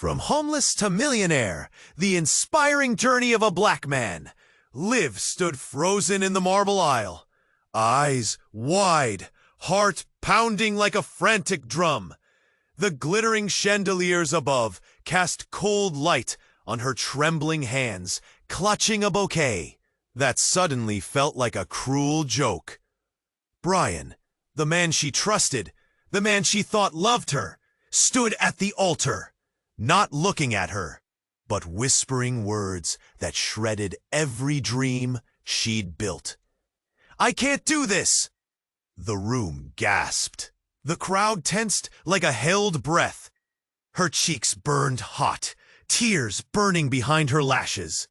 From homeless to millionaire, the inspiring journey of a black man. Liv stood frozen in the marble aisle, eyes wide, heart pounding like a frantic drum. The glittering chandeliers above cast cold light on her trembling hands, clutching a bouquet that suddenly felt like a cruel joke. Brian, the man she trusted, the man she thought loved her, stood at the altar, not looking at her, but whispering words that shredded every dream she'd built. "I can't do this!" The room gasped. The crowd tensed like a held breath. Her cheeks burned hot, tears burning behind her lashes.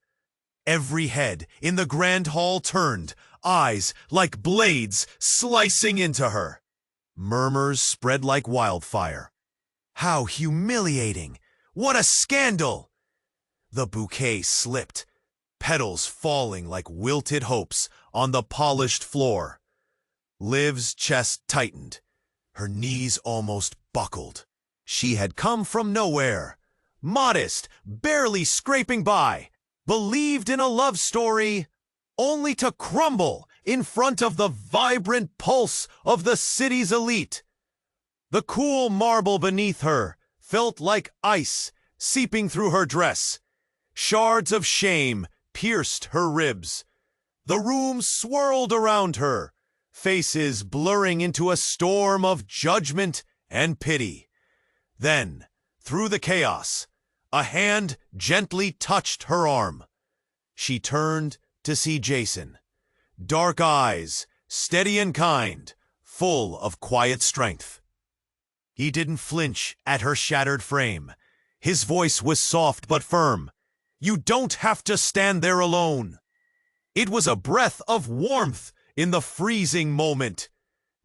Every head in the grand hall turned, eyes like blades slicing into her. Murmurs spread like wildfire. How humiliating! What a scandal! The bouquet slipped, petals falling like wilted hopes on the polished floor. Liv's chest tightened. Her knees almost buckled. She had come from nowhere, modest, barely scraping by, believed in a love story, only to crumble in front of the vibrant pulse of the city's elite. The cool marble beneath her felt like ice seeping through her dress. Shards of shame pierced her ribs. The room swirled around her, faces blurring into a storm of judgment and pity. Then, through the chaos, a hand gently touched her arm. She turned to see Jason. Dark eyes, steady and kind, full of quiet strength. He didn't flinch at her shattered frame. His voice was soft but firm. "You don't have to stand there alone." It was a breath of warmth in the freezing moment.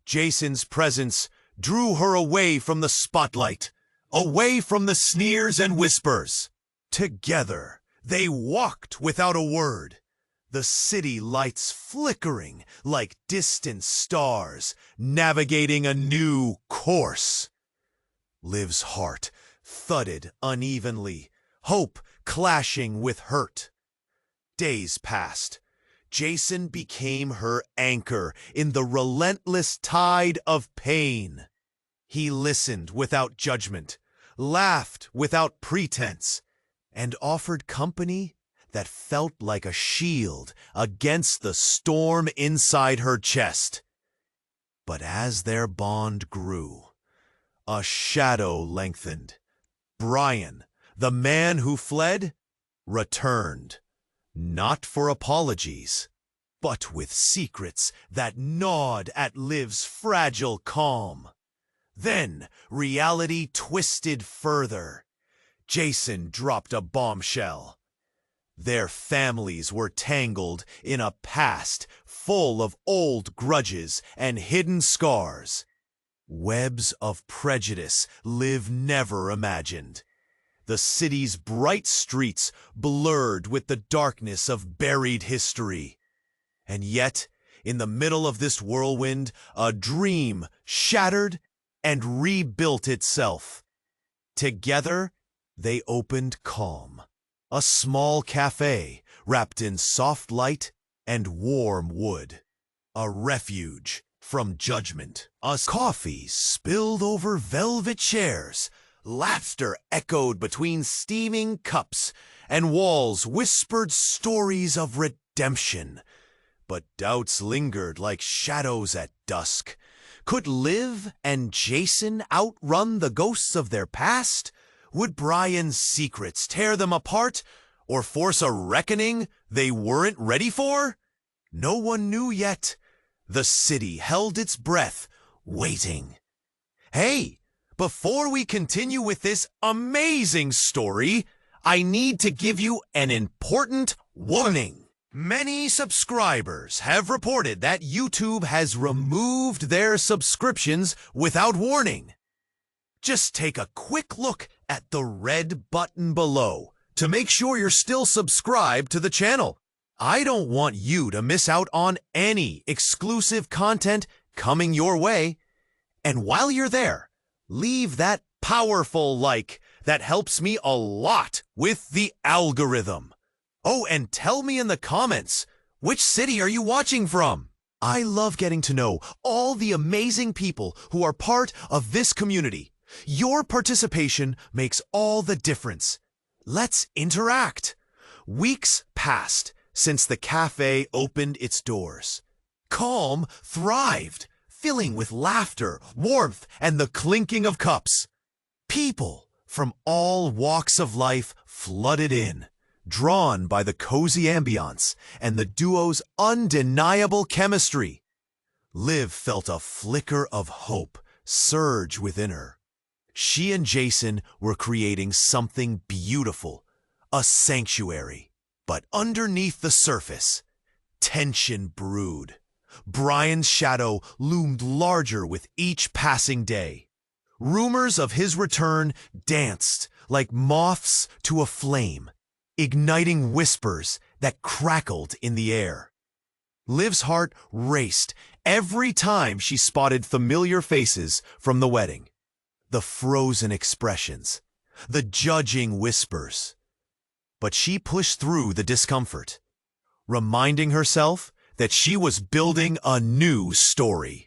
Jason's presence drew her away from the spotlight, away from the sneers and whispers. Together, they walked without a word, the city lights flickering like distant stars, navigating a new course. Liv's heart thudded unevenly, hope clashing with hurt. Days passed. Jason became her anchor in the relentless tide of pain. He listened without judgment, laughed without pretense, and offered company that felt like a shield against the storm inside her chest. But as their bond grew, a shadow lengthened. Brian, the man who fled, returned. Not for apologies, but with secrets that gnawed at Liv's fragile calm. Then reality twisted further. Jason dropped a bombshell. Their families were tangled in a past full of old grudges and hidden scars. Webs of prejudice Liv never imagined. The city's bright streets blurred with the darkness of buried history. And yet, in the middle of this whirlwind, a dream shattered and rebuilt itself. Together, they opened Calm, a small cafe wrapped in soft light and warm wood. A refuge from judgment. As coffee spilled over velvet chairs, laughter echoed between steaming cups, and walls whispered stories of redemption. But doubts lingered like shadows at dusk. Could Liv and Jason outrun the ghosts of their past? Would Brian's secrets tear them apart, or force a reckoning they weren't ready for? No one knew yet. The city held its breath, waiting. Hey! Before we continue with this amazing story, I need to give you an important warning. Many subscribers have reported that YouTube has removed their subscriptions without warning. Just take a quick look at the red button below to make sure you're still subscribed to the channel. I don't want you to miss out on any exclusive content coming your way. And while you're there, leave that powerful like That helps me a lot with the algorithm. Oh, and tell me in the comments, which city are you watching from? I love getting to know all the amazing people who are part of this community. Your participation makes all the difference. Let's interact. Weeks passed since the cafe opened its doors. Calm thrived, filling with laughter, warmth, and the clinking of cups. People from all walks of life flooded in, drawn by the cozy ambiance and the duo's undeniable chemistry. Liv felt a flicker of hope surge within her. She and Jason were creating something beautiful, a sanctuary. But underneath the surface, tension brewed. Brian's shadow loomed larger with each passing day. Rumors of his return danced like moths to a flame, igniting whispers that crackled in the air. Liv's heart raced every time she spotted familiar faces from the wedding. The frozen expressions, the judging whispers. But she pushed through the discomfort, reminding herself that she was building a new story.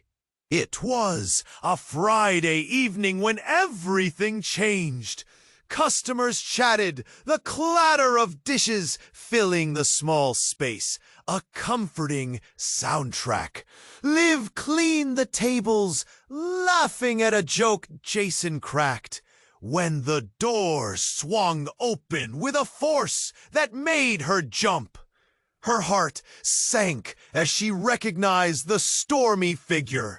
It was a Friday evening when everything changed. Customers chatted, the clatter of dishes filling the small space, a comforting soundtrack. Liv cleaned the tables, laughing at a joke Jason cracked, when the door swung open with a force that made her jump. Her heart sank as she recognized the stormy figure.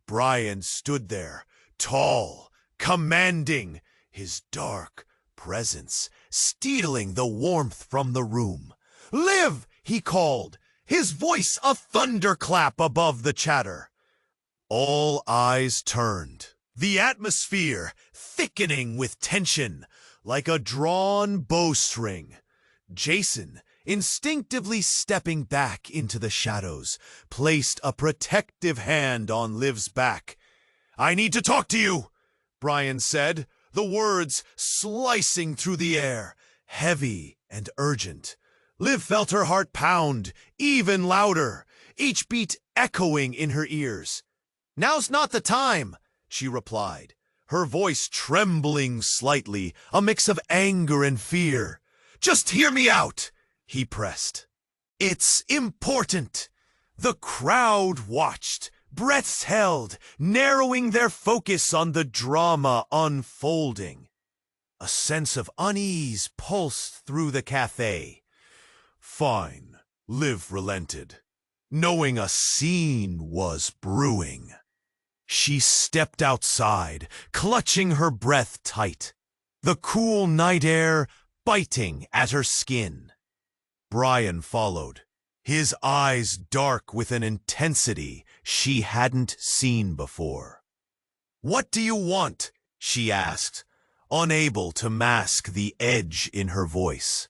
Brian stood there, tall, commanding, his dark presence stealing the warmth from the room. "Liv!" he called, his voice a thunderclap above the chatter. All eyes turned, the atmosphere thickening with tension, like a drawn bowstring. Jason, instinctively stepping back into the shadows, placed a protective hand on Liv's back. "I need to talk to you," Brian said, the words slicing through the air, heavy and urgent. Liv felt her heart pound even louder, each beat echoing in her ears. "Now's not the time," she replied, her voice trembling slightly, a mix of anger and fear. "Just hear me out," he pressed. "It's important." The crowd watched, breaths held, narrowing their focus on the drama unfolding. A sense of unease pulsed through the cafe. "Fine," Liv relented, knowing a scene was brewing. She stepped outside, clutching her breath tight, the cool night air biting at her skin. Brian followed, his eyes dark with an intensity she hadn't seen before. "What do you want?" she asked, unable to mask the edge in her voice.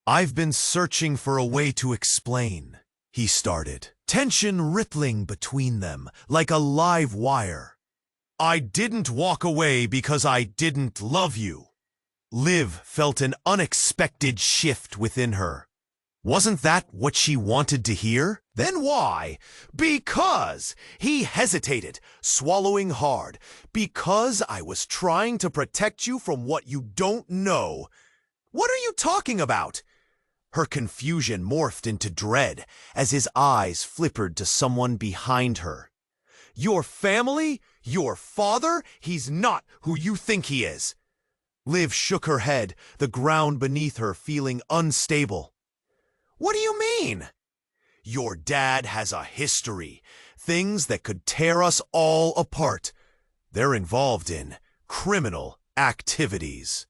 "I've been searching for a way to explain," he started, tension rippling between them like a live wire. "I didn't walk away because I didn't love you." Liv felt an unexpected shift within her. Wasn't that what she wanted to hear? Then why? "Because," he hesitated, swallowing hard. "Because I was trying to protect you from what you don't know." "What are you talking about?" Her confusion morphed into dread as his eyes flickered to someone behind her. "Your family? Your father? He's not who you think he is." Liv shook her head, the ground beneath her feeling unstable. "What do you mean?" "Your dad has a history, things that could tear us all apart. They're involved in criminal activities."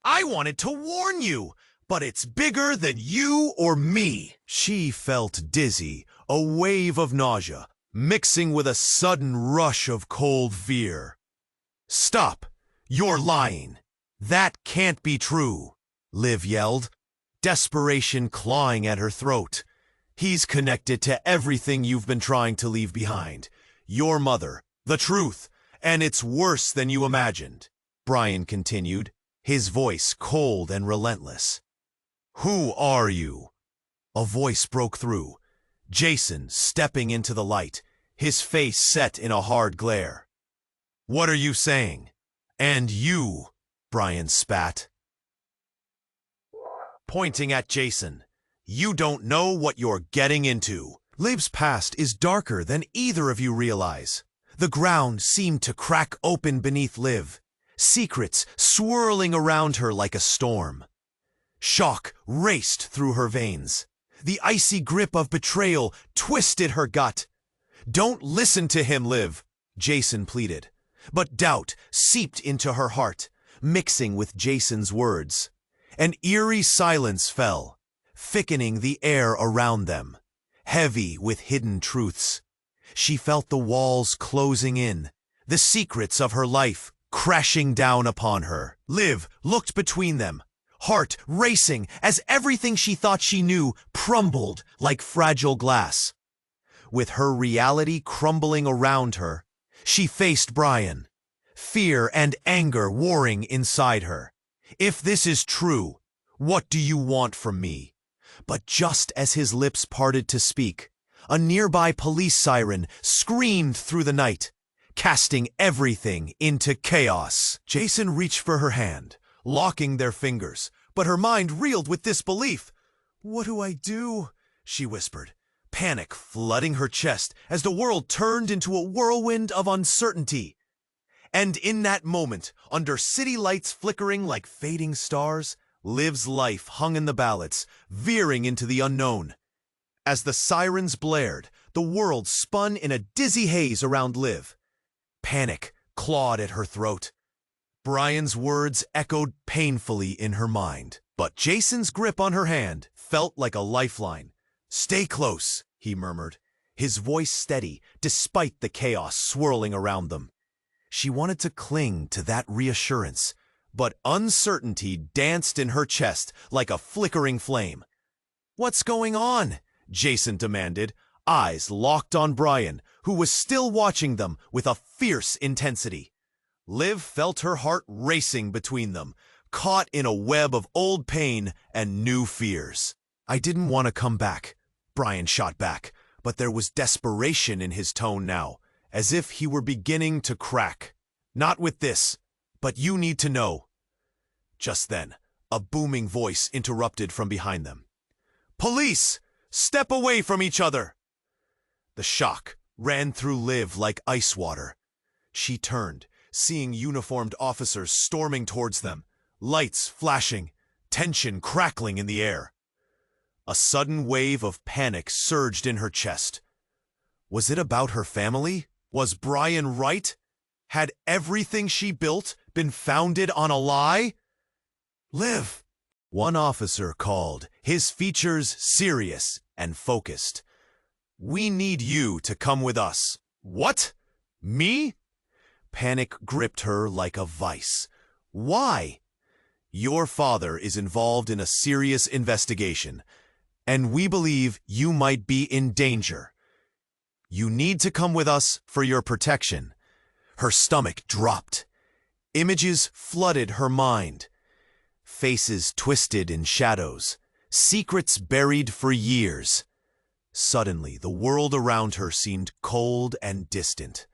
"I wanted to warn you, but it's bigger than you or me." She felt dizzy, a wave of nausea, mixing with a sudden rush of cold fear. "Stop! You're lying. That can't be true," Liv yelled, desperation clawing at her throat. "He's connected to everything you've been trying to leave behind. Your mother, the truth, and it's worse than you imagined." Brian continued, his voice cold and relentless. "Who are you?" A voice broke through. Jason, stepping into the light, his face set in a hard glare. "What are you saying?" "And you," Brian spat, pointing at Jason. "You don't know what you're getting into." Liv's past is darker than either of you realize. The ground seemed to crack open beneath Liv, secrets swirling around her like a storm. Shock raced through her veins. The icy grip of betrayal twisted her gut. "Don't listen to him, Liv," Jason pleaded. But doubt seeped into her heart, mixing with Jason's words. An eerie silence fell, thickening the air around them, heavy with hidden truths. She felt the walls closing in, the secrets of her life crashing down upon her. Liv looked between them, heart racing as everything she thought she knew crumbled like fragile glass. With her reality crumbling around her, she faced Brian, fear and anger warring inside her. "If this is true, what do you want from me?" But just as his lips parted to speak, a nearby police siren screamed through the night, casting everything into chaos. Jason reached for her hand, locking their fingers, but her mind reeled with disbelief. "What do I do?" she whispered, panic flooding her chest as the world turned into a whirlwind of uncertainty. And in that moment, under city lights flickering like fading stars, Liv's life hung in the balance, veering into the unknown. As the sirens blared, the world spun in a dizzy haze around Liv. Panic clawed at her throat. Brian's words echoed painfully in her mind, but Jason's grip on her hand felt like a lifeline. "Stay close," he murmured, his voice steady despite the chaos swirling around them. She wanted to cling to that reassurance, but uncertainty danced in her chest like a flickering flame. "What's going on?" Jason demanded, eyes locked on Brian, who was still watching them with a fierce intensity. Liv felt her heart racing between them, caught in a web of old pain and new fears. "I didn't want to come back," Brian shot back, but there was desperation in his tone now, as if he were beginning to crack. "Not with this, but you need to know." Just then, a booming voice interrupted from behind them. "Police! Step away from each other!" The shock ran through Liv like ice water. She turned, seeing uniformed officers storming towards them, lights flashing, tension crackling in the air. A sudden wave of panic surged in her chest. Was it about her family? Was Brian right? Had everything she built been founded on a lie? "Liv!" One officer called, his features serious and focused. "We need you to come with us." "What? Me?" Panic gripped her like a vice. "Why?" "Your father is involved in a serious investigation, and we believe you might be in danger. You need to come with us for your protection." Her stomach dropped. Images flooded her mind. Faces twisted in shadows, secrets buried for years. Suddenly, the world around her seemed cold and distant.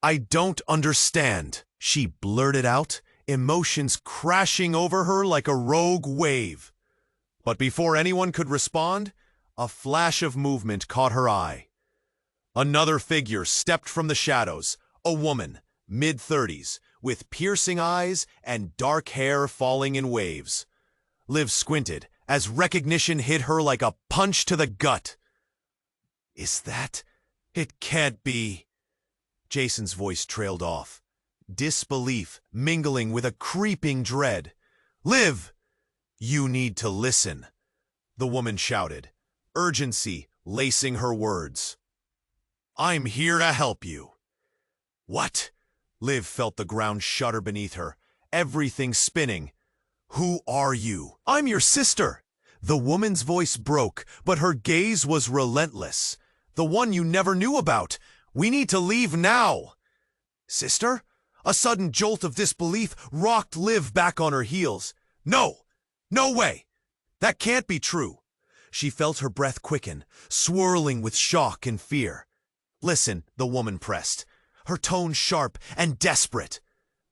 "I don't understand," she blurted out, emotions crashing over her like a rogue wave. But before anyone could respond, a flash of movement caught her eye. Another figure stepped from the shadows, a woman, mid-30s, with piercing eyes and dark hair falling in waves. Liv squinted as recognition hit her like a punch to the gut. "Is that? It can't be." Jason's voice trailed off, disbelief mingling with a creeping dread. "Liv, you need to listen," the woman shouted, urgency lacing her words. "I'm here to help you." "What?" Liv felt the ground shudder beneath her, everything spinning. "Who are you?" "I'm your sister." The woman's voice broke, but her gaze was relentless. "The one you never knew about. We need to leave now." "Sister? A sudden jolt of disbelief rocked Liv back on her heels. No! No way! That can't be true. She felt her breath quicken, swirling with shock and fear. Listen, the woman pressed, her tone sharp and desperate.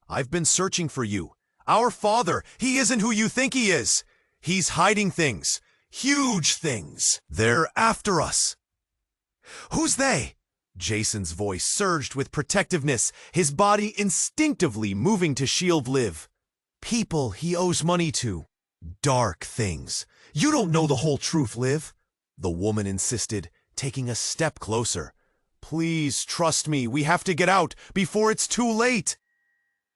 I've been searching for you. Our father, he isn't who you think he is. He's hiding things. Huge things. They're after us. Who's they? Jason's voice surged with protectiveness, his body instinctively moving to shield Liv. People he owes money to. Dark things. You don't know the whole truth, Liv. The woman insisted, taking a step closer. Please trust me, we have to get out before it's too late.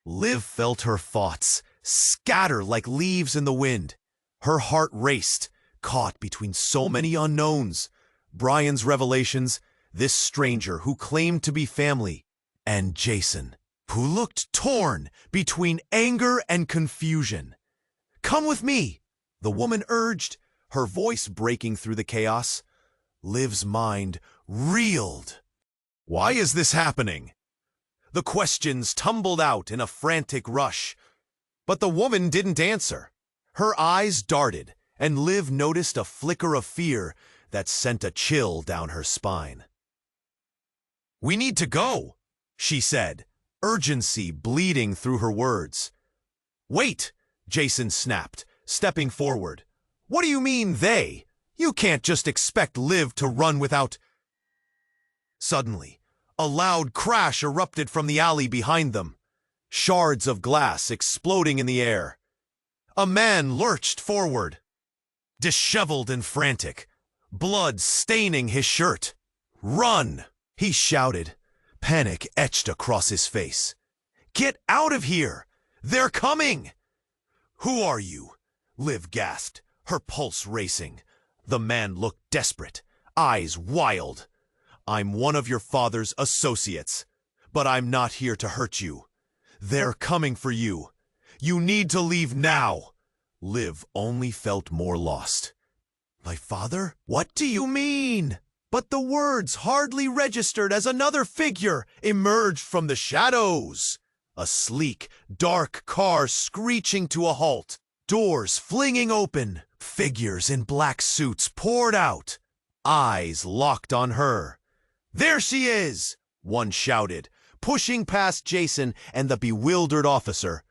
Liv felt her thoughts scatter like leaves in the wind. Her heart raced, caught between so many unknowns. Brian's revelations, this stranger who claimed to be family, and Jason, who looked torn between anger and confusion. Come with me, the woman urged, her voice breaking through the chaos. Liv's mind reeled. Why is this happening? The questions tumbled out in a frantic rush. But the woman didn't answer. Her eyes darted, and Liv noticed a flicker of fear that sent a chill down her spine. We need to go, she said, urgency bleeding through her words. Wait, Jason snapped, stepping forward. What do you mean, they? You can't just expect Liv to run without... Suddenly, a loud crash erupted from the alley behind them, shards of glass exploding in the air. A man lurched forward, disheveled and frantic, blood staining his shirt. Run, he shouted, panic etched across his face. Get out of here! They're coming! Who are you? Liv gasped, her pulse racing. The man looked desperate, eyes wild. I'm one of your father's associates, but I'm not here to hurt you. They're coming for you. You need to leave now. Liv only felt more lost. My father? What do you mean? But the words hardly registered as another figure emerged from the shadows. A sleek, dark car screeching to a halt, doors flinging open, figures in black suits poured out, eyes locked on her. There she is, one shouted, pushing past Jason and the bewildered officer.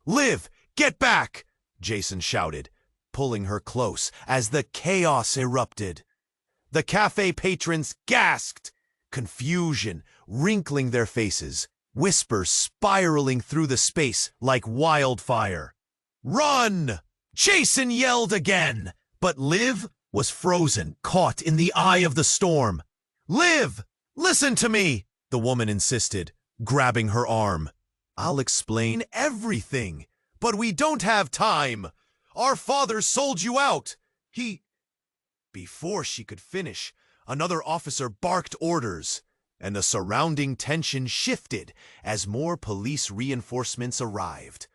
Liv, get back, Jason shouted, pulling her close as the chaos erupted. The cafe patrons gasped, confusion wrinkling their faces, whispers spiraling through the space like wildfire. Run! Jason yelled again, but Liv was frozen, caught in the eye of the storm. Liv, listen to me, the woman insisted, grabbing her arm. I'll explain everything, but we don't have time. Our father sold you out. Before she could finish, another officer barked orders, and the surrounding tension shifted as more police reinforcements arrived.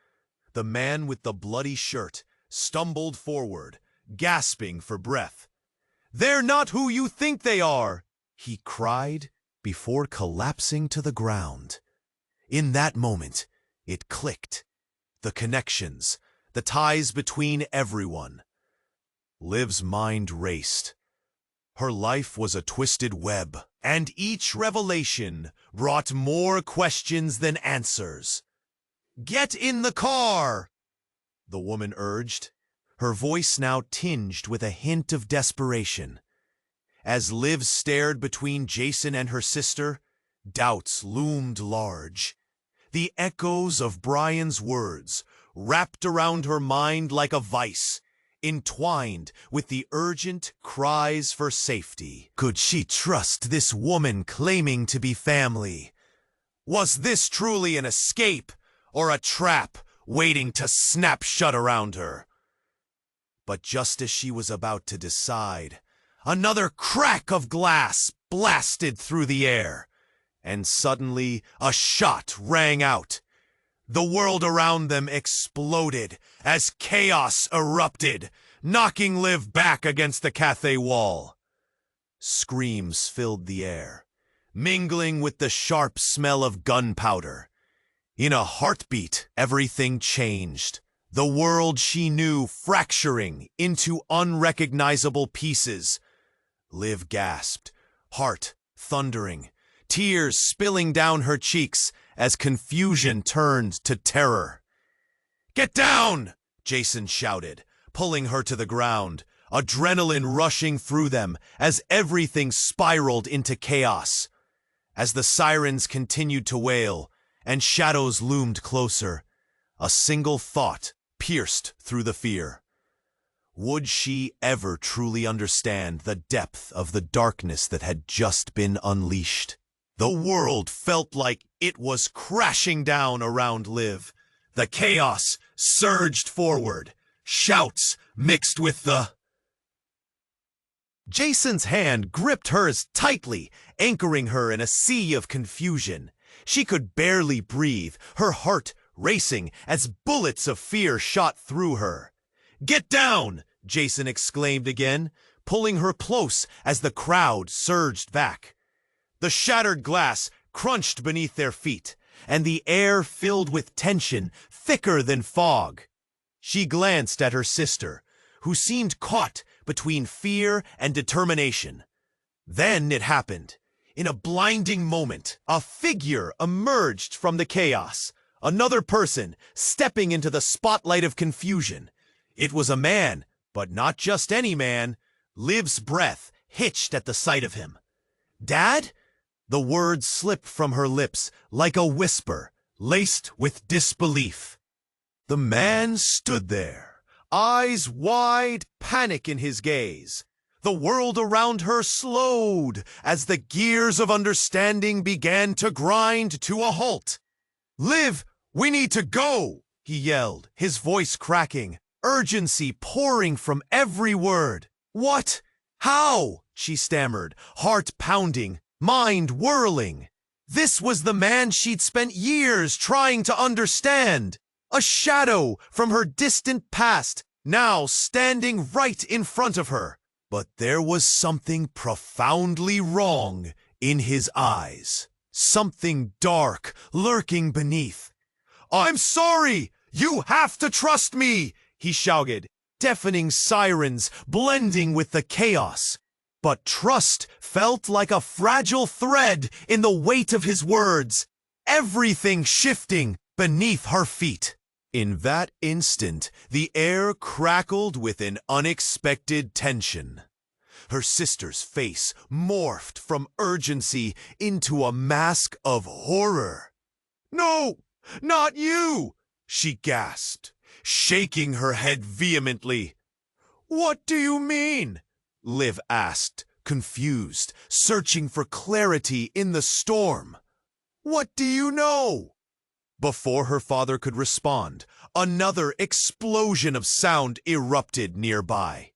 The man with the bloody shirt stumbled forward, gasping for breath. They're not who you think they are, he cried before collapsing to the ground. In that moment, it clicked. The connections, the ties between everyone. Liv's mind raced. Her life was a twisted web, and each revelation brought more questions than answers. Get in the car, the woman urged, her voice now tinged with a hint of desperation. As Liv stared between Jason and her sister, doubts loomed large. The echoes of Brian's words wrapped around her mind like a vice, entwined with the urgent cries for safety. Could she trust this woman claiming to be family? Was this truly an escape or a trap waiting to snap shut around her? But just as she was about to decide, another crack of glass blasted through the air, and suddenly a shot rang out. The world around them exploded as chaos erupted, knocking Liv back against the cafe wall. Screams filled the air, mingling with the sharp smell of gunpowder. In a heartbeat, everything changed. The world she knew fracturing into unrecognizable pieces. Liv gasped, heart thundering, tears spilling down her cheeks as confusion turned to terror. "Get down!" Jason shouted, pulling her to the ground, adrenaline rushing through them as everything spiraled into chaos. As the sirens continued to wail and shadows loomed closer, a single thought pierced through the fear. Would she ever truly understand the depth of the darkness that had just been unleashed? The world felt like it was crashing down around Liv. The chaos surged forward, shouts mixed with the... Jason's hand gripped hers tightly, anchoring her in a sea of confusion. She could barely breathe, her heart racing as bullets of fear shot through her. "Get down!" Jason exclaimed again, pulling her close as the crowd surged back. The shattered glass crunched beneath their feet, and the air filled with tension thicker than fog. She glanced at her sister, who seemed caught between fear and determination. Then it happened. In a blinding moment, a figure emerged from the chaos, another person stepping into the spotlight of confusion. It was a man, but not just any man. Liv's breath hitched at the sight of him. "Dad?" The words slipped from her lips like a whisper, laced with disbelief. The man stood there, eyes wide, panic in his gaze. The world around her slowed as the gears of understanding began to grind to a halt. "Liv, we need to go!" he yelled, his voice cracking, urgency pouring from every word. "What? How?" she stammered, heart pounding, mind whirling. This was the man she'd spent years trying to understand. A shadow from her distant past, now standing right in front of her. But there was something profoundly wrong in his eyes. Something dark lurking beneath. "I'm sorry! You have to trust me!" he shouted, deafening sirens blending with the chaos. But trust felt like a fragile thread in the weight of his words, everything shifting beneath her feet. In that instant, the air crackled with an unexpected tension. Her sister's face morphed from urgency into a mask of horror. "No, not you!" she gasped, shaking her head vehemently. "What do you mean?" Liv asked, confused, searching for clarity in the storm. "What do you know?" Before her father could respond, another explosion of sound erupted nearby.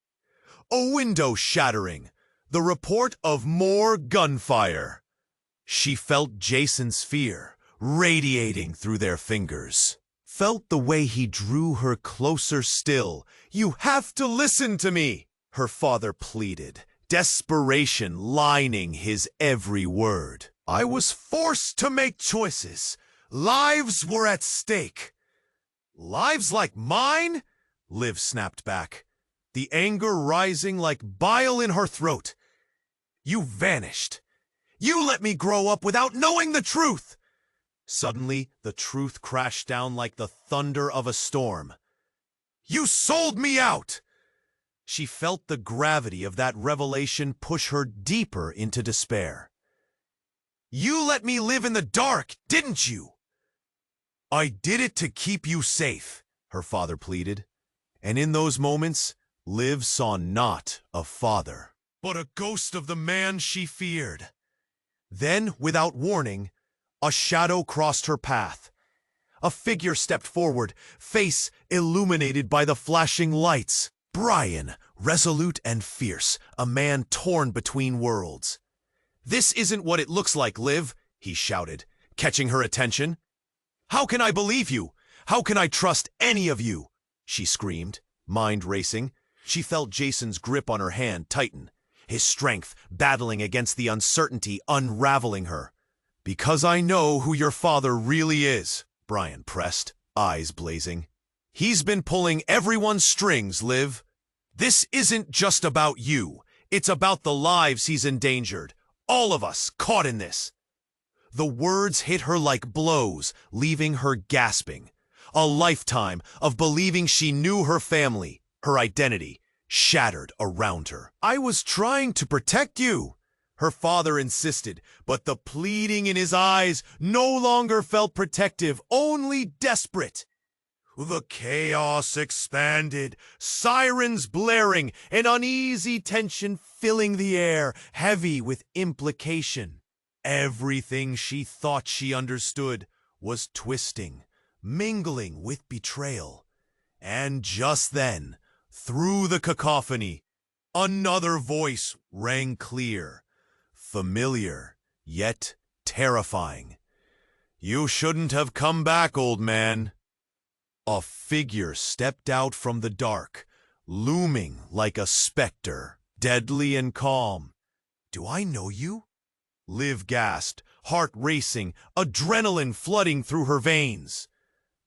A window shattering, the report of more gunfire. She felt Jason's fear radiating through their fingers. Felt the way he drew her closer still. "You have to listen to me," her father pleaded, desperation lining his every word. "I was forced to make choices. Lives were at stake." "Lives like mine?" Liv snapped back, the anger rising like bile in her throat. "You vanished. You let me grow up without knowing the truth." Suddenly, the truth crashed down like the thunder of a storm. "You sold me out!" She felt the gravity of that revelation push her deeper into despair. "You let me live in the dark, didn't you?" "I did it to keep you safe," her father pleaded. And in those moments, Liv saw not a father, but a ghost of the man she feared. Then, without warning, a shadow crossed her path. A figure stepped forward, face illuminated by the flashing lights. Brian, resolute and fierce, a man torn between worlds. "This isn't what it looks like, Liv," he shouted, catching her attention. "How can I believe you? How can I trust any of you?" she screamed, mind racing. She felt Jason's grip on her hand tighten, his strength battling against the uncertainty unraveling her. "Because I know who your father really is," Brian pressed, eyes blazing. He's been pulling everyone's strings, Liv. This isn't just about you. It's about the lives he's endangered. All of us caught in this. The words hit her like blows, leaving her gasping. A lifetime of believing she knew her family, her identity, shattered around her. I was trying to protect you, her father insisted, but the pleading in his eyes no longer felt protective, only desperate. The chaos expanded, sirens blaring, an uneasy tension filling the air, heavy with implication. Everything she thought she understood was twisting, mingling with betrayal. And just then, through the cacophony, another voice rang clear, familiar, yet terrifying. You shouldn't have come back, old man. A figure stepped out from the dark, looming like a specter, deadly and calm. Do I know you? Liv gasped, heart racing, adrenaline flooding through her veins.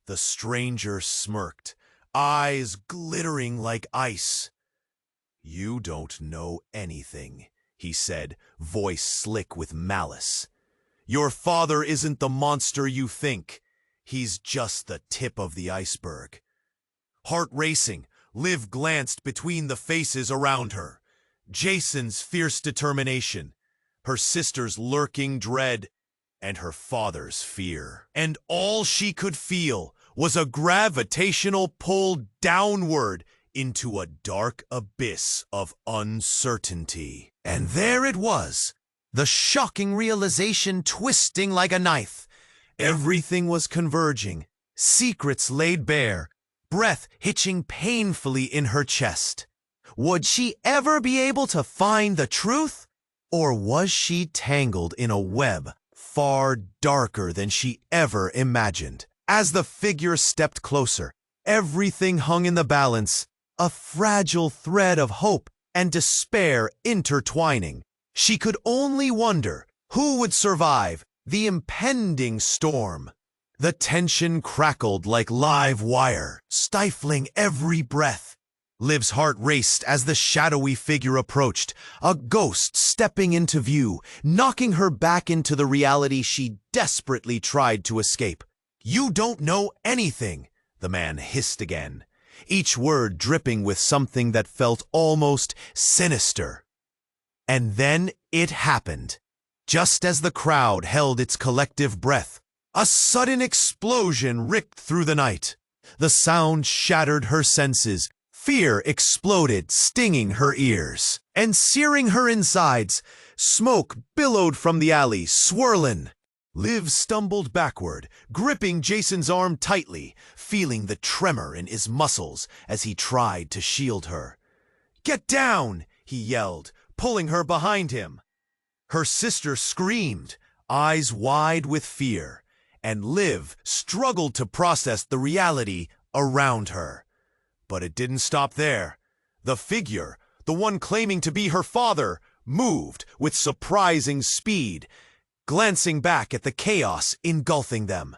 The stranger smirked, eyes glittering like ice. You don't know anything, he said, voice slick with malice. Your father isn't the monster you think. He's just the tip of the iceberg. Heart racing, Liv glanced between the faces around her. Jason's fierce determination, her sister's lurking dread, and her father's fear. And all she could feel was a gravitational pull downward into a dark abyss of uncertainty. And there it was, the shocking realization twisting like a knife. Everything was converging, secrets laid bare, breath hitching painfully in her chest. Would she ever be able to find the truth? Or was she tangled in a web far darker than she ever imagined? As the figure stepped closer, everything hung in the balance, a fragile thread of hope and despair intertwining. She could only wonder who would survive the impending storm. The tension crackled like live wire, stifling every breath. Liv's heart raced as the shadowy figure approached, a ghost stepping into view, knocking her back into the reality she desperately tried to escape. You don't know anything, the man hissed again, each word dripping with something that felt almost sinister. And then it happened. Just as the crowd held its collective breath, a sudden explosion ripped through the night. The sound shattered her senses. Fear exploded, stinging her ears and searing her insides. Smoke billowed from the alley, swirling. Liv stumbled backward, gripping Jason's arm tightly, feeling the tremor in his muscles as he tried to shield her. "Get down!" he yelled, pulling her behind him. Her sister screamed, eyes wide with fear, and Liv struggled to process the reality around her. But it didn't stop there. The figure, the one claiming to be her father, moved with surprising speed, glancing back at the chaos engulfing them.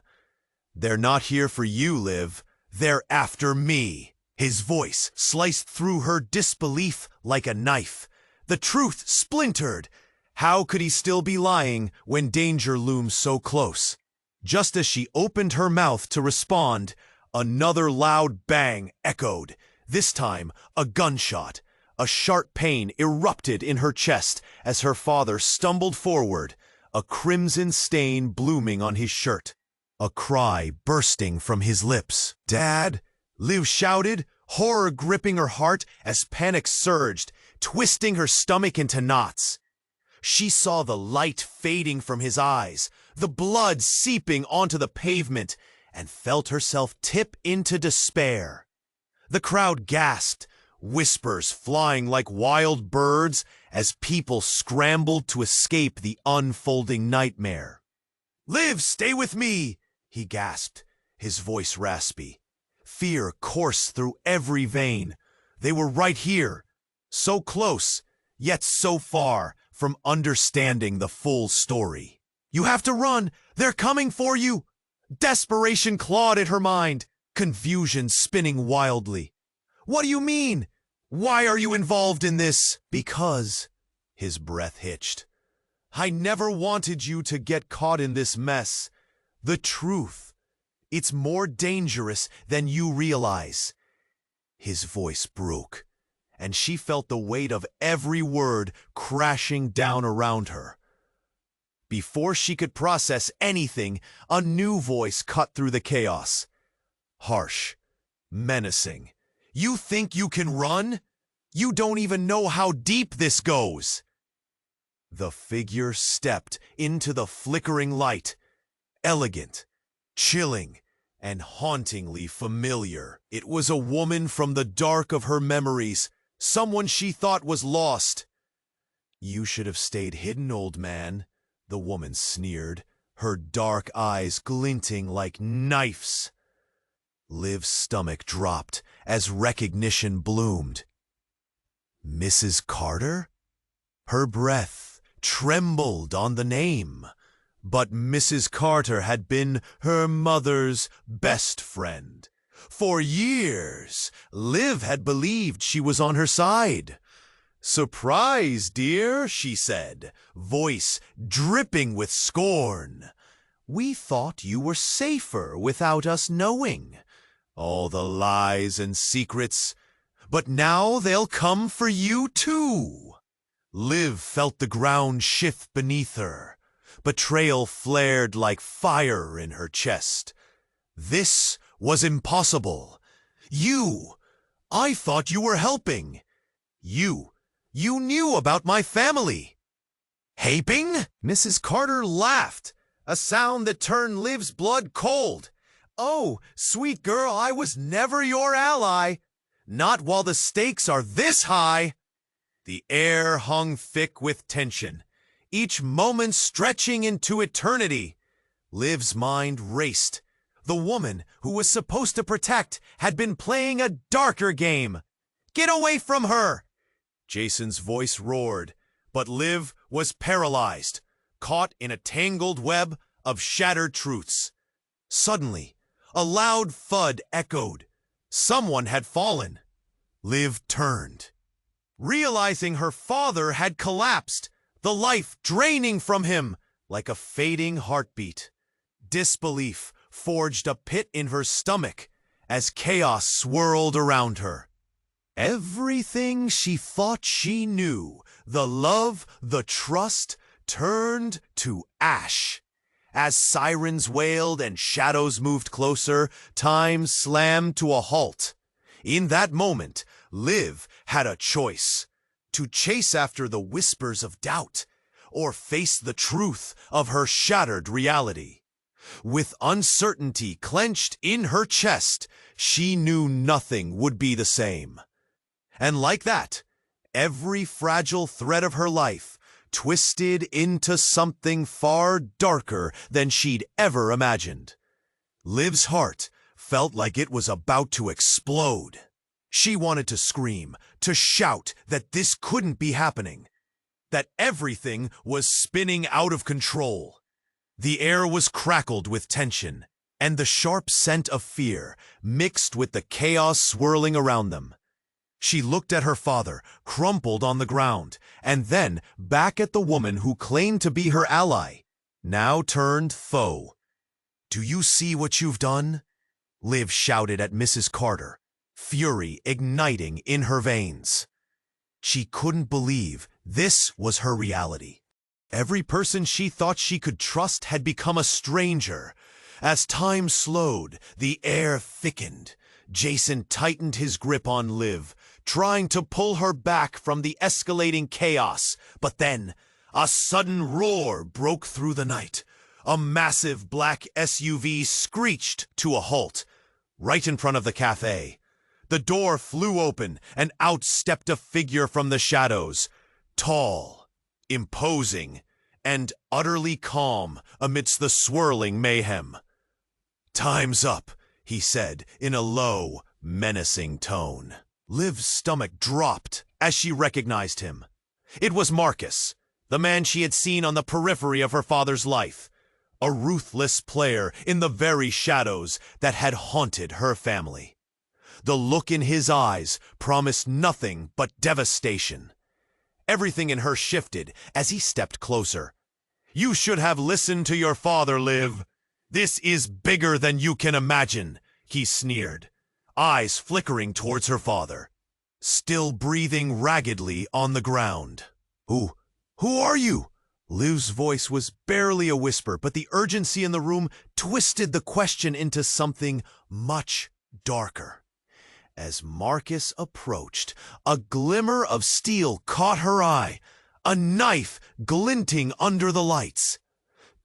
"They're not here for you, Liv. They're after me." His voice sliced through her disbelief like a knife. The truth splintered. How could he still be lying when danger loomed so close? Just as she opened her mouth to respond, another loud bang echoed. This time, a gunshot. A sharp pain erupted in her chest as her father stumbled forward, a crimson stain blooming on his shirt. A cry bursting from his lips. "Dad!" Liv shouted, horror gripping her heart as panic surged, twisting her stomach into knots. She saw the light fading from his eyes, the blood seeping onto the pavement, and felt herself tip into despair. The crowd gasped, whispers flying like wild birds as people scrambled to escape the unfolding nightmare. "Liv, stay with me!" he gasped, his voice raspy. Fear coursed through every vein. They were right here, so close, yet so far from understanding the full story. "You have to run! They're coming for you!" Desperation clawed at her mind, confusion spinning wildly. What do you mean? Why are you involved in this? Because, his breath hitched. I never wanted you to get caught in this mess. The truth. It's more dangerous than you realize. His voice broke, and she felt the weight of every word crashing down around her. Before she could process anything, a new voice cut through the chaos. Harsh, menacing. You think you can run? You don't even know how deep this goes. The figure stepped into the flickering light, elegant, chilling, and hauntingly familiar. It was a woman from the dark of her memories, someone she thought was lost. You should have stayed hidden, old man, the woman sneered, her dark eyes glinting like knives. Liv's stomach dropped as recognition bloomed. Mrs. Carter? Her breath trembled on the name. But Mrs. Carter had been her mother's best friend. For years, Liv had believed she was on her side. Surprise, dear, she said, voice dripping with scorn. We thought you were safer without us knowing. All the lies and secrets, but now they'll come for you too. Liv felt the ground shift beneath her. Betrayal flared like fire in her chest. This was impossible. I thought you were helping. You knew about my family. Haping? Mrs. Carter laughed, a sound that turned Liv's blood cold. Oh, sweet girl, I was never your ally. Not while the stakes are this high. The air hung thick with tension, each moment stretching into eternity. Liv's mind raced. The woman who was supposed to protect had been playing a darker game. Get away from her! Jason's voice roared, but Liv was paralyzed, caught in a tangled web of shattered truths. Suddenly, a loud thud echoed. Someone had fallen. Liv turned, realizing her father had collapsed, the life draining from him like a fading heartbeat. Disbelief forged a pit in her stomach as chaos swirled around her. Everything she thought she knew, the love, the trust, turned to ash. As sirens wailed and shadows moved closer, time slammed to a halt. In that moment, Liv had a choice: to chase after the whispers of doubt, or face the truth of her shattered reality. With uncertainty clenched in her chest, she knew nothing would be the same. And like that, every fragile thread of her life twisted into something far darker than she'd ever imagined. Liv's heart felt like it was about to explode. She wanted to scream, to shout that this couldn't be happening, that everything was spinning out of control. The air was crackled with tension, and the sharp scent of fear mixed with the chaos swirling around them. She looked at her father, crumpled on the ground, and then back at the woman who claimed to be her ally, now turned foe. Do you see what you've done? Liv shouted at Mrs. Carter, fury igniting in her veins. She couldn't believe this was her reality. Every person she thought she could trust had become a stranger. As time slowed, the air thickened. Jason tightened his grip on Liv, trying to pull her back from the escalating chaos. But then, a sudden roar broke through the night. A massive black SUV screeched to a halt, right in front of the cafe. The door flew open, and out stepped a figure from the shadows, tall, imposing, and utterly calm amidst the swirling mayhem. "Time's up," he said in a low, menacing tone. Liv's stomach dropped as she recognized him. It was Marcus, the man she had seen on the periphery of her father's life. a ruthless player in the very shadows that had haunted her family. The look in his eyes promised nothing but devastation. Everything in her shifted as he stepped closer. "You should have listened to your father, Liv. This is bigger than you can imagine," he sneered, eyes flickering towards her father, still breathing raggedly on the ground. Who are you?" Liv's voice was barely a whisper, but the urgency in the room twisted the question into something much darker. As Marcus approached, a glimmer of steel caught her eye, a knife glinting under the lights.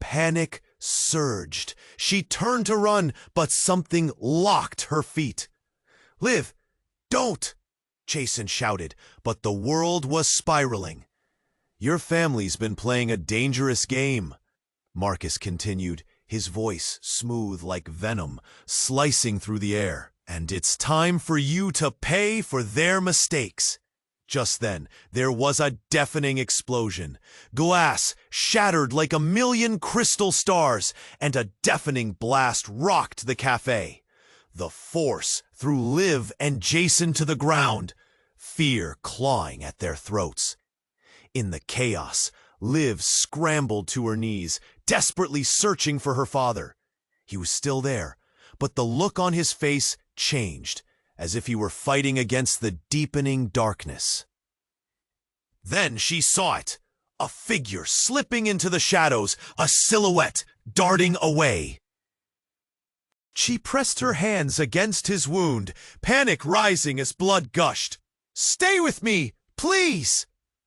Panic surged. She turned to run, but something locked her feet. "Liv, don't!" Jason shouted, but the world was spiraling. "Your family's been playing a dangerous game," Marcus continued, his voice smooth like venom, slicing through the air. "And it's time for you to pay for their mistakes." Just then, there was a deafening explosion. Glass shattered like a million crystal stars, and a deafening blast rocked the cafe. The force threw Liv and Jason to the ground, fear clawing at their throats. In the chaos, Liv scrambled to her knees, desperately searching for her father. He was still there, but the look on his face changed, as if he were fighting against the deepening darkness. Then she saw it, a figure slipping into the shadows, a silhouette darting away. She pressed her hands against his wound, panic rising as blood gushed. "Stay with me, please!"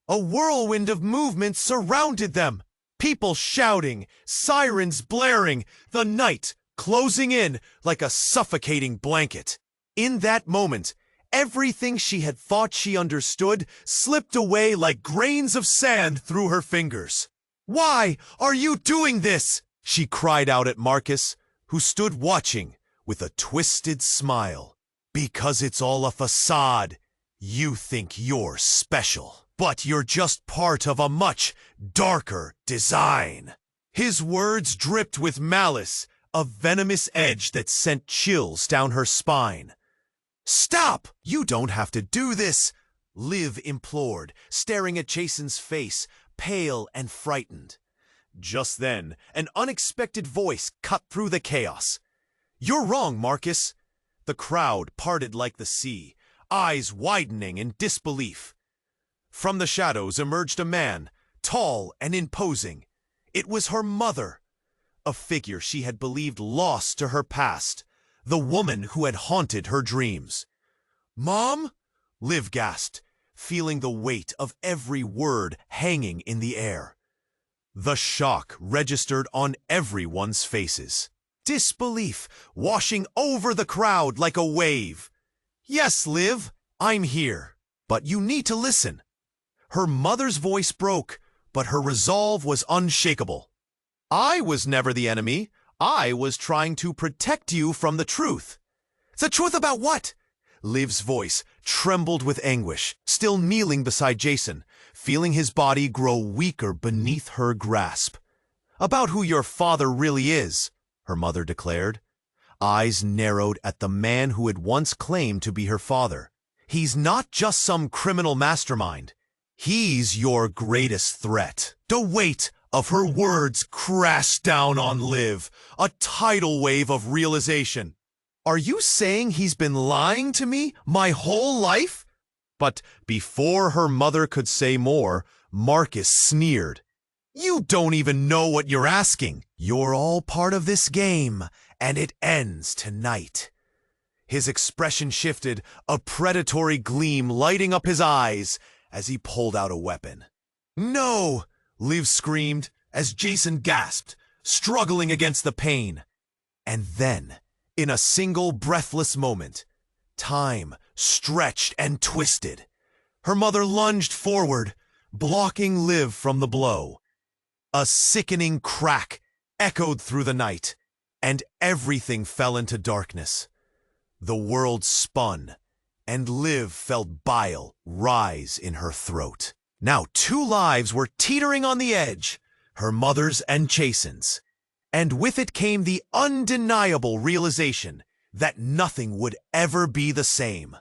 A whirlwind of movement surrounded them, people shouting, sirens blaring, the night closing in like a suffocating blanket. In that moment, everything she had thought she understood slipped away like grains of sand through her fingers. "Why are you doing this?" she cried out at Marcus, who stood watching with a twisted smile. "Because it's all a facade. You think you're special, but you're just part of a much darker design." His words dripped with malice, a venomous edge that sent chills down her spine. "Stop! You don't have to do this," Liv implored, staring at Jason's face, pale and frightened. Just then, an unexpected voice cut through the chaos. "You're wrong, Marcus." The crowd parted like the sea, eyes widening in disbelief. From the shadows emerged a man, tall and imposing. It was her mother, a figure she had believed lost to her past, the woman who had haunted her dreams. "Mom?" Liv gasped, feeling the weight of every word hanging in the air. The shock registered on everyone's faces, disbelief washing over the crowd like a wave. "Yes, Liv, I'm here, but you need to listen." Her mother's voice broke, but her resolve was unshakable. "I was never the enemy. I was trying to protect you from the truth." "The truth about what?" Liv's voice trembled with anguish, still kneeling beside Jason, feeling his body grow weaker beneath her grasp. "About who your father really is," her mother declared. Eyes narrowed at the man who had once claimed to be her father. "He's not just some criminal mastermind. He's your greatest threat." The weight of her words crashed down on Liv, a tidal wave of realization. "Are you saying he's been lying to me my whole life?" But before her mother could say more, Marcus sneered. "You don't even know what you're asking. You're all part of this game, and it ends tonight." His expression shifted, a predatory gleam lighting up his eyes as he pulled out a weapon. "No!" Liv screamed as Jason gasped, struggling against the pain. And then, in a single breathless moment, time stretched and twisted. Her mother lunged forward, blocking Liv from the blow. A sickening crack echoed through the night, and everything fell into darkness. The world spun, and Liv felt bile rise in her throat. Now 2 lives were teetering on the edge, her mother's and Jason's. And with it came the undeniable realization that nothing would ever be the same.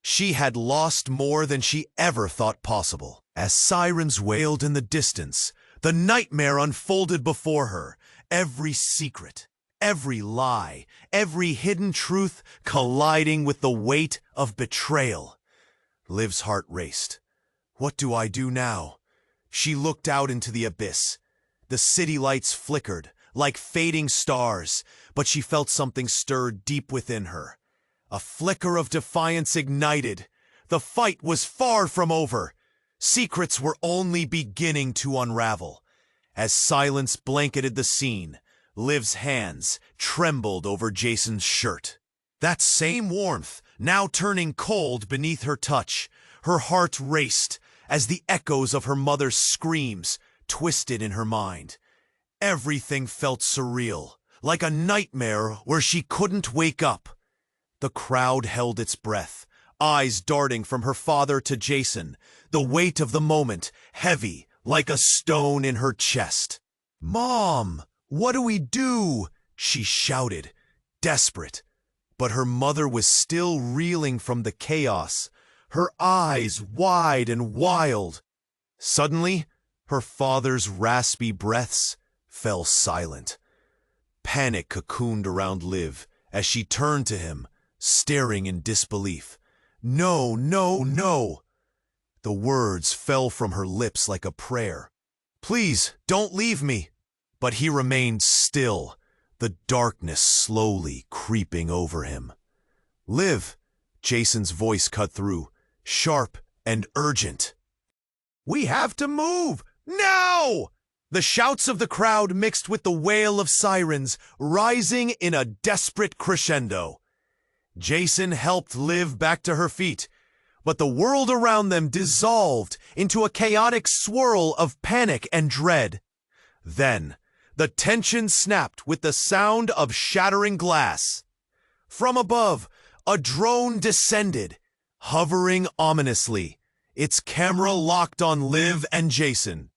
She had lost more than she ever thought possible. As sirens wailed in the distance, the nightmare unfolded before her. Every secret, every lie, every hidden truth colliding with the weight of betrayal. Liv's heart raced. What do I do now? She looked out into the abyss. The city lights flickered like fading stars, but she felt something stir deep within her. A flicker of defiance ignited. The fight was far from over. Secrets were only beginning to unravel. As silence blanketed the scene, Liv's hands trembled over Jason's shirt. That same warmth now turning cold beneath her touch. Her heart raced as the echoes of her mother's screams twisted in her mind. Everything felt surreal, like a nightmare where she couldn't wake up. The crowd held its breath, eyes darting from her father to Jason, the weight of the moment heavy like a stone in her chest. "Mom, what do we do?" she shouted, desperate. But her mother was still reeling from the chaos, her eyes wide and wild. Suddenly, her father's raspy breaths fell silent. Panic cocooned around Liv as she turned to him, staring in disbelief. "No, no, no!" The words fell from her lips like a prayer. "Please, don't leave me." But he remained still, the darkness slowly creeping over him. "Liv," Jason's voice cut through, sharp and urgent. "We have to move, now!" The shouts of the crowd mixed with the wail of sirens, rising in a desperate crescendo. Jason helped Liv back to her feet, but the world around them dissolved into a chaotic swirl of panic and dread. Then, the tension snapped with the sound of shattering glass. From above, a drone descended, hovering ominously, its camera locked on Liv and Jason.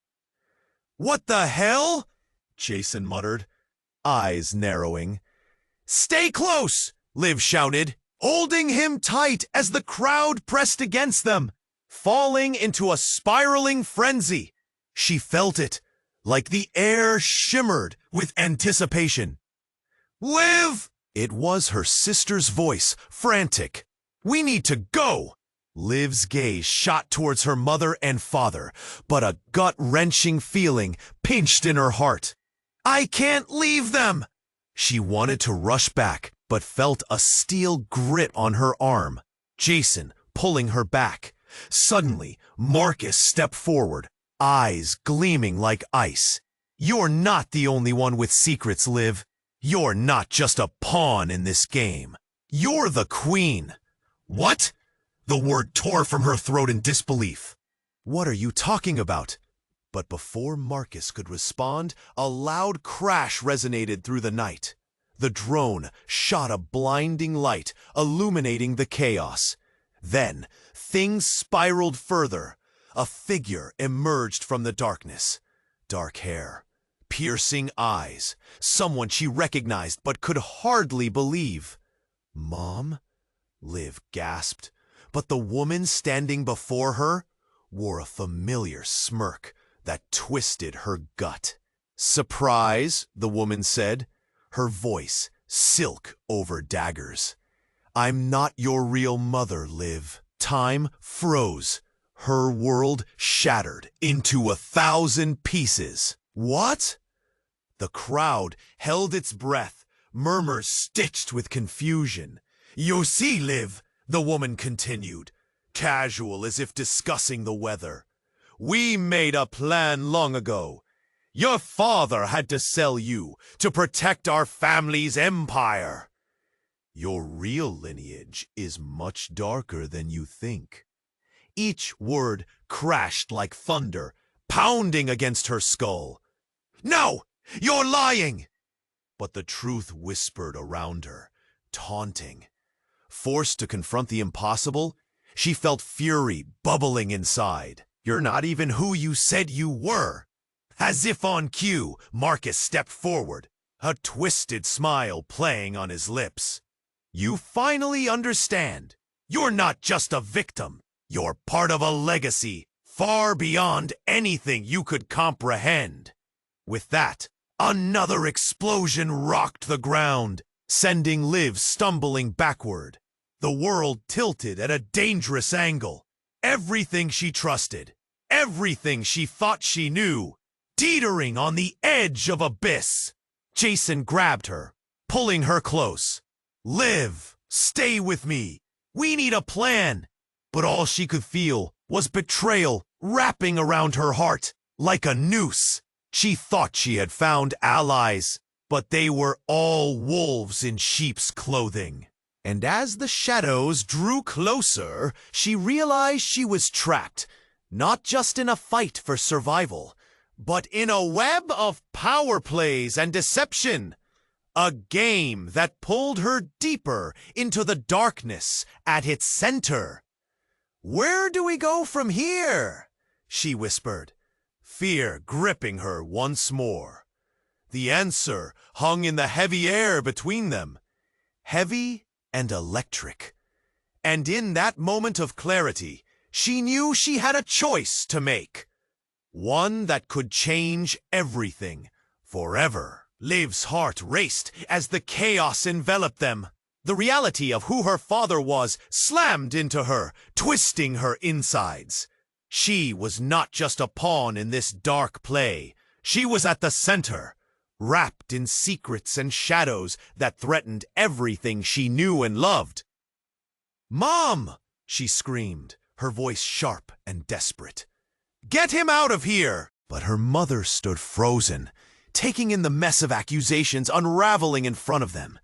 "What the hell?" Jason muttered, eyes narrowing. "Stay close!" Liv shouted, holding him tight as the crowd pressed against them, falling into a spiraling frenzy. She felt it, like the air shimmered with anticipation. "Liv!" It was her sister's voice, frantic. "We need to go!" Liv's gaze shot towards her mother and father, but a gut-wrenching feeling pinched in her heart. "I can't leave them!" She wanted to rush back, but felt a steel grip on her arm. Jason pulling her back. Suddenly, Marcus stepped forward, eyes gleaming like ice. "You're not the only one with secrets, Liv. You're not just a pawn in this game. You're the queen." "What?" The word tore from her throat in disbelief. "What are you talking about?" But before Marcus could respond, a loud crash resonated through the night. The drone shot a blinding light, illuminating the chaos. Then, things spiraled further. A figure emerged from the darkness. Dark hair, piercing eyes, someone she recognized but could hardly believe. "Mom?" Liv gasped. But the woman standing before her wore a familiar smirk that twisted her gut. "Surprise," the woman said, her voice silk over daggers. "I'm not your real mother, Liv." Time froze. Her world shattered into 1,000 pieces. "What?" The crowd held its breath, murmurs stitched with confusion. "You see, Liv," the woman continued, casual as if discussing the weather. "We made a plan long ago. Your father had to sell you to protect our family's empire. Your real lineage is much darker than you think." Each word crashed like thunder, pounding against her skull. "No! You're lying!" But the truth whispered around her, taunting. Forced to confront the impossible, she felt fury bubbling inside. "You're not even who you said you were." As if on cue, Marcus stepped forward, a twisted smile playing on his lips. You finally understand. You're not just a victim. You're part of a legacy far beyond anything you could comprehend. With that, another explosion rocked the ground, sending Liv stumbling backward. The world tilted at a dangerous angle. Everything she trusted, everything she thought she knew, teetering on the edge of abyss. Jason grabbed her, pulling her close. Liv, stay with me. We need a plan. But all she could feel was betrayal wrapping around her heart like a noose. She thought she had found allies, but they were all wolves in sheep's clothing. And as the shadows drew closer, she realized she was trapped, not just in a fight for survival, but in a web of power plays and deception. A game that pulled her deeper into the darkness at its center. "Where do we go from here?" she whispered, fear gripping her once more. The answer hung in the heavy air between them, heavy and electric. And in that moment of clarity, she knew she had a choice to make. One that could change everything, forever. Liv's heart raced as the chaos enveloped them. The reality of who her father was slammed into her, twisting her insides. She was not just a pawn in this dark play. She was at the center, wrapped in secrets and shadows that threatened everything she knew and loved. "Mom!" she screamed, her voice sharp and desperate. "Get him out of here!" But her mother stood frozen, taking in the mess of accusations unraveling in front of them.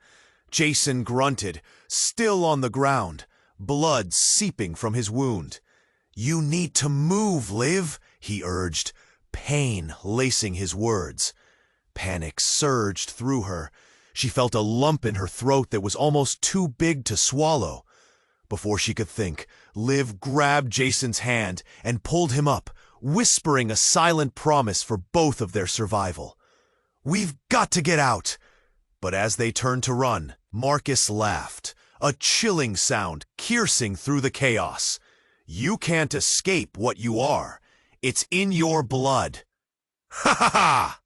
Jason grunted, still on the ground, blood seeping from his wound. "You need to move, Liv," he urged, pain lacing his words. Panic surged through her. She felt a lump in her throat that was almost too big to swallow. Before she could think, Liv grabbed Jason's hand and pulled him up, whispering a silent promise for both of their survival. "We've got to get out." But as they turned to run, Marcus laughed, a chilling sound piercing through the chaos. "You can't escape what you are. It's in your blood." "Ha ha ha!"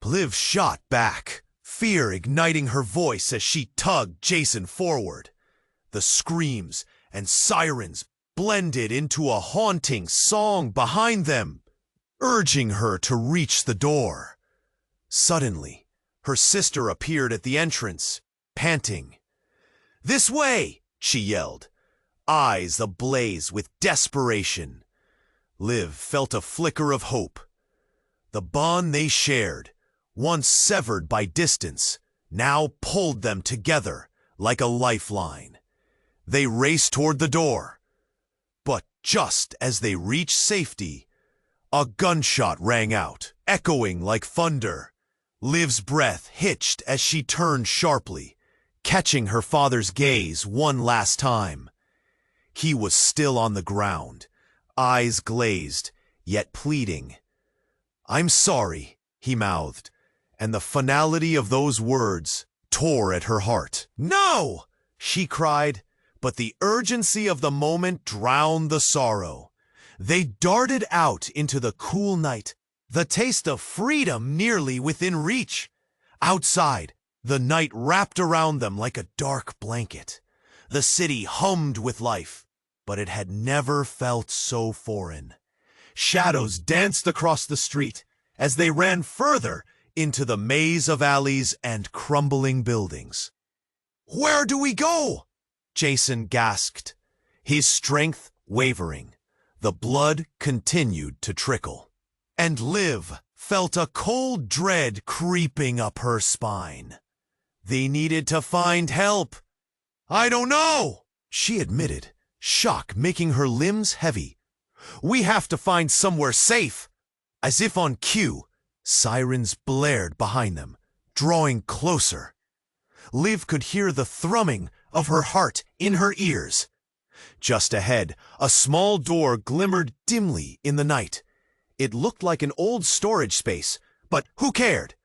Liv shot back, fear igniting her voice as she tugged Jason forward. The screams and sirens blended into a haunting song behind them, urging her to reach the door. Suddenly, her sister appeared at the entrance, panting. "This way!" she yelled, eyes ablaze with desperation. Liv felt a flicker of hope. The bond they shared, once severed by distance, now pulled them together like a lifeline. They raced toward the door. But just as they reached safety, a gunshot rang out, echoing like thunder. Liv's breath hitched as she turned sharply, catching her father's gaze one last time. He was still on the ground, eyes glazed, yet pleading. "I'm sorry," he mouthed, and the finality of those words tore at her heart. "No!" she cried, but the urgency of the moment drowned the sorrow. They darted out into the cool night, the taste of freedom nearly within reach. Outside, the night wrapped around them like a dark blanket. The city hummed with life, but it had never felt so foreign. Shadows danced across the street as they ran further into the maze of alleys and crumbling buildings. "Where do we go?" Jason gasped, his strength wavering. The blood continued to trickle. And Liv felt a cold dread creeping up her spine. They needed to find help. "I don't know," she admitted, shock making her limbs heavy. "We have to find somewhere safe." As if on cue, sirens blared behind them, drawing closer. Liv could hear the thrumming of her heart in her ears. Just ahead, a small door glimmered dimly in the night. It looked like an old storage space, but who cared?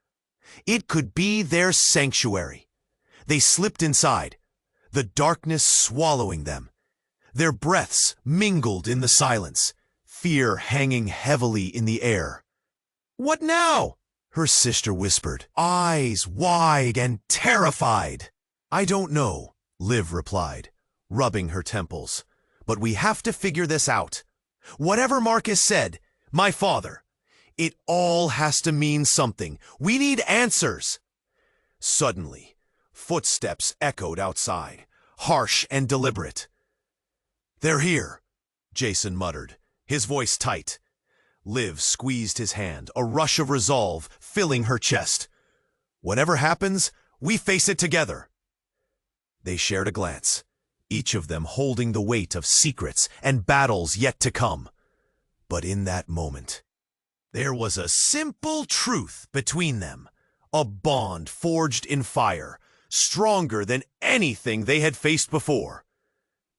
It could be their sanctuary. They slipped inside, the darkness swallowing them. Their breaths mingled in the silence, fear hanging heavily in the air. "What now?" her sister whispered, eyes wide and terrified. "I don't know," Liv replied, rubbing her temples. "But we have to figure this out. Whatever Marcus said, my father, it all has to mean something. We need answers." Suddenly, footsteps echoed outside, harsh and deliberate. "They're here," Jason muttered, his voice tight. Liv squeezed his hand, a rush of resolve filling her chest. "Whatever happens, we face it together." They shared a glance, each of them holding the weight of secrets and battles yet to come. But in that moment, there was a simple truth between them, a bond forged in fire, stronger than anything they had faced before.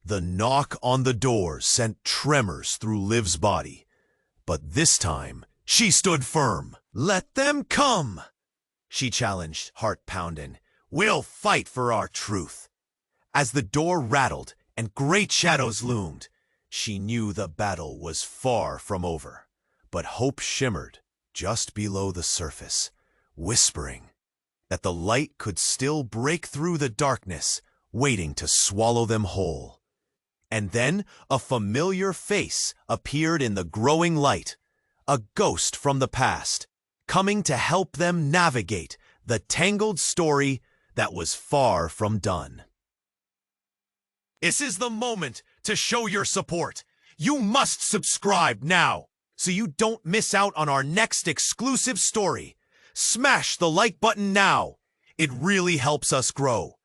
The knock on the door sent tremors through Liv's body. But this time, she stood firm. "Let them come," she challenged, heart pounding. "We'll fight for our truth." As the door rattled and great shadows loomed, she knew the battle was far from over. But hope shimmered just below the surface, whispering that the light could still break through the darkness, waiting to swallow them whole. And then a familiar face appeared in the growing light, a ghost from the past, coming to help them navigate the tangled story that was far from done. This is the moment to show your support. You must subscribe now, so you don't miss out on our next exclusive story. Smash the like button now. It really helps us grow.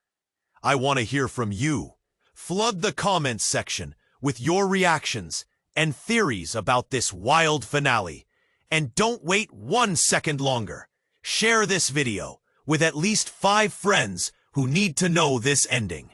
I want to hear from you. Flood the comments section with your reactions and theories about this wild finale. And don't wait 1 second longer. Share this video with at least 5 friends who need to know this ending.